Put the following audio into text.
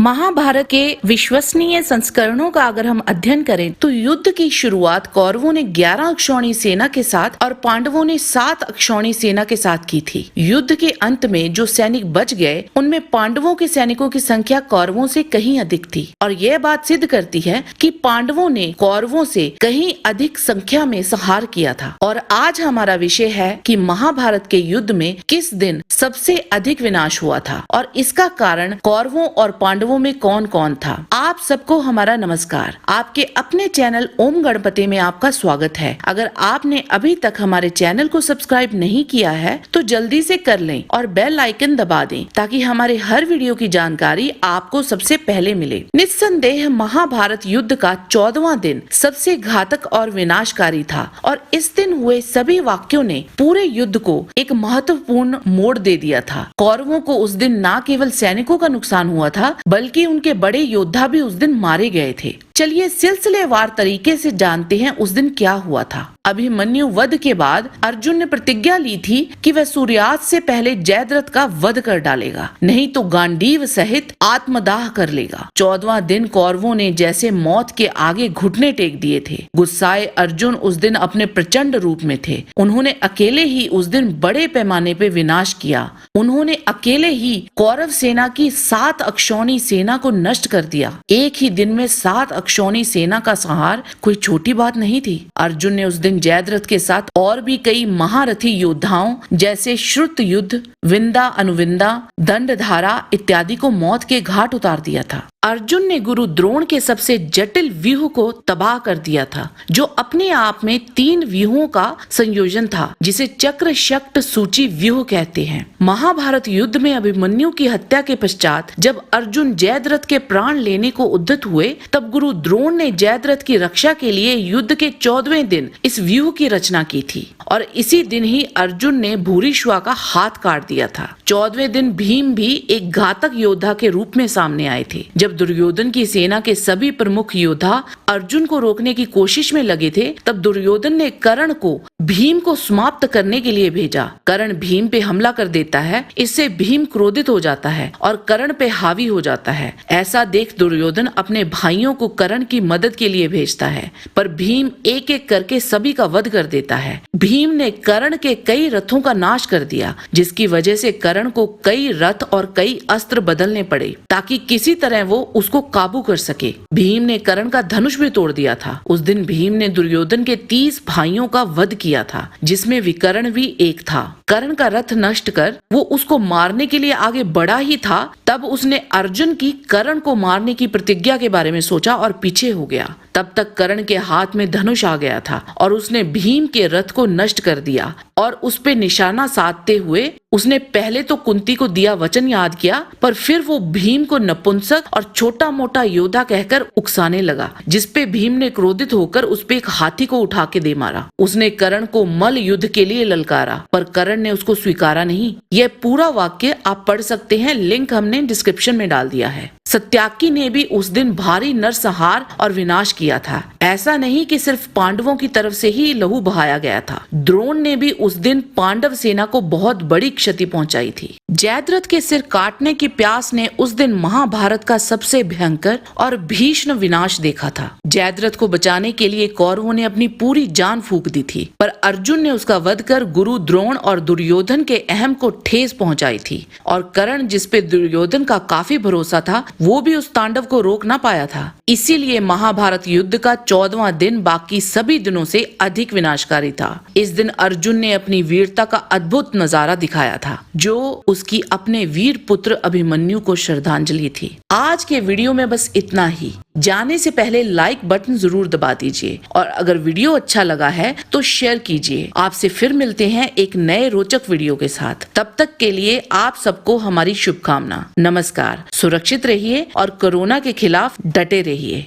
महाभारत के विश्वसनीय संस्करणों का अगर हम अध्ययन करें तो युद्ध की शुरुआत कौरवों ने 11 अक्षौणी सेना के साथ और पांडवों ने 7 अक्षौणी सेना के साथ की थी। युद्ध के अंत में जो सैनिक बच गए उनमें पांडवों के सैनिकों की संख्या कौरवों से कहीं अधिक थी और यह बात सिद्ध करती है कि पांडवों ने कौरवों से कहीं अधिक संख्या में संहार किया था। और आज हमारा विषय है कि महाभारत के युद्ध में किस दिन सबसे अधिक विनाश हुआ था और इसका कारण कौरवों और पांडवों में कौन कौन था। आप सबको हमारा नमस्कार। आपके अपने चैनल ओम गणपति में आपका स्वागत है। अगर आपने अभी तक हमारे चैनल को सब्सक्राइब नहीं किया है तो जल्दी से कर लें और बेल आइकन दबा दें ताकि हमारे हर वीडियो की जानकारी आपको सबसे पहले मिले। निस्संदेह महाभारत युद्ध का 14वां दिन सबसे घातक और विनाशकारी था और इस दिन हुए सभी वाक्यों ने पूरे युद्ध को एक महत्वपूर्ण मोड़ दे दिया था। कौरवों को उस दिन न केवल सैनिकों का नुकसान हुआ था बल्कि उनके बड़े योद्धा भी उस दिन मारे गए थे। चलिए सिलसिलेवार तरीके से जानते हैं उस दिन क्या हुआ था। अभिमन्यु वध के बाद अर्जुन ने प्रतिज्ञा ली थी कि वह सूर्यास्त से पहले जयद्रथ का वध कर डालेगा, नहीं तो गांडीव सहित आत्मदाह कर लेगा। 14वां दिन कौरवों ने जैसे मौत के आगे घुटने टेक दिए थे। गुस्साए अर्जुन उस दिन अपने प्रचंड रूप में थे। उन्होंने अकेले ही उस दिन बड़े पैमाने पे विनाश किया। उन्होंने अकेले ही कौरव सेना की 7 अक्षौणी सेना को नष्ट कर दिया। एक ही दिन में 7 अक्षौणी सेना का संहार कोई छोटी बात नहीं थी। अर्जुन ने उस दिन जयद्रथ के साथ और भी कई महारथी योद्धाओं जैसे श्रुतयुद्ध, विंदा अनुविंदा, दंडधारा इत्यादि को मौत के घाट उतार दिया था। अर्जुन ने गुरु द्रोण के सबसे जटिल व्यूह को तबाह कर दिया था जो अपने आप में 3 व्यूहों का संयोजन था जिसे चक्र शक्त सूची व्यूह कहते हैं। महाभारत युद्ध में अभिमन्यु की हत्या के पश्चात जब अर्जुन जयद्रथ के प्राण लेने को उद्यत हुए तब गुरु द्रोण ने जयद्रथ की रक्षा के लिए युद्ध के 14वें दिन इस व्यूह की रचना की थी और इसी दिन ही अर्जुन ने भूरिश्वा का हाथ काट दिया था। 14वें दिन भीम भी एक घातक योद्धा के रूप में सामने आए थे। जब दुर्योधन की सेना के सभी प्रमुख योद्धा अर्जुन को रोकने की कोशिश में लगे थे तब दुर्योधन ने कर्ण को भीम को समाप्त करने के लिए भेजा। कर्ण भीम पे हमला कर देता है। इससे भीम क्रोधित हो जाता है और कर्ण पे हावी हो जाता है। ऐसा देख दुर्योधन अपने भाइयों को कर्ण की मदद के लिए भेजता है पर भीम एक एक करके सभी का वध कर देता है। भीम ने कर्ण के कई रथों का नाश कर दिया जिसकी वजह से कर्ण को कई रथ और कई अस्त्र बदलने पड़े ताकि किसी तरह वो उसको काबू कर सके। भीम ने कर्ण का धनुष भी तोड़ दिया था। उस दिन भीम ने दुर्योधन के 30 भाइयों का वध किया था जिसमें विकर्ण भी एक था। कर्ण का रथ नष्ट कर वो उसको मारने के लिए आगे बढ़ा ही था तब उसने अर्जुन की कर्ण को मारने की प्रतिज्ञा के बारे में सोचा और पीछे हो गया। तब तक कर्ण के हाथ में धनुष आ गया था और उसने भीम के रथ को नष्ट कर दिया और उस पे निशाना साधते हुए उसने पहले तो कुंती को दिया वचन याद किया पर फिर वो भीम को नपुंसक और छोटा मोटा योद्धा कहकर उकसाने लगा जिसपे भीम ने क्रोधित होकर उस पे एक हाथी को उठा के दे मारा। उसने कर्ण को मल्ल युद्ध के लिए ललकारा पर कर्ण ने उसको स्वीकारा नहीं। यह पूरा वाक्य आप पढ़ सकते हैं, लिंक हमने डिस्क्रिप्शन में डाल दिया है। सत्याकी ने भी उस दिन भारी नरसंहार और विनाश किया था। ऐसा नहीं कि सिर्फ पांडवों की तरफ से ही लहू बहाया गया था। द्रोण ने भी उस दिन पांडव सेना को बहुत बड़ी क्षति पहुंचाई थी। जयद्रथ के सिर काटने की प्यास ने उस दिन महाभारत का सबसे भयंकर और भीषण विनाश देखा था। जयद्रथ को बचाने के लिए कौरवों ने अपनी पूरी जान फूंक दी थी पर अर्जुन ने उसका वध कर गुरु द्रोण और दुर्योधन के अहम को ठेस पहुंचाई थी और कर्ण जिसपे दुर्योधन का काफी भरोसा था वो भी उस तांडव को रोक ना पाया था। इसीलिए महाभारत युद्ध का 14वां दिन बाकी सभी दिनों से अधिक विनाशकारी था। इस दिन अर्जुन ने अपनी वीरता का अद्भुत नजारा दिखाया था जो उसकी अपने वीर पुत्र अभिमन्यु को श्रद्धांजलि थी। आज के वीडियो में बस इतना ही। जाने से पहले लाइक बटन जरूर दबा दीजिए और अगर वीडियो अच्छा लगा है तो शेयर कीजिए। आपसे फिर मिलते हैं एक नए रोचक वीडियो के साथ। तब तक के लिए आप सबको हमारी शुभकामना। नमस्कार। सुरक्षित रहिए और कोरोना के खिलाफ डटे रहिए।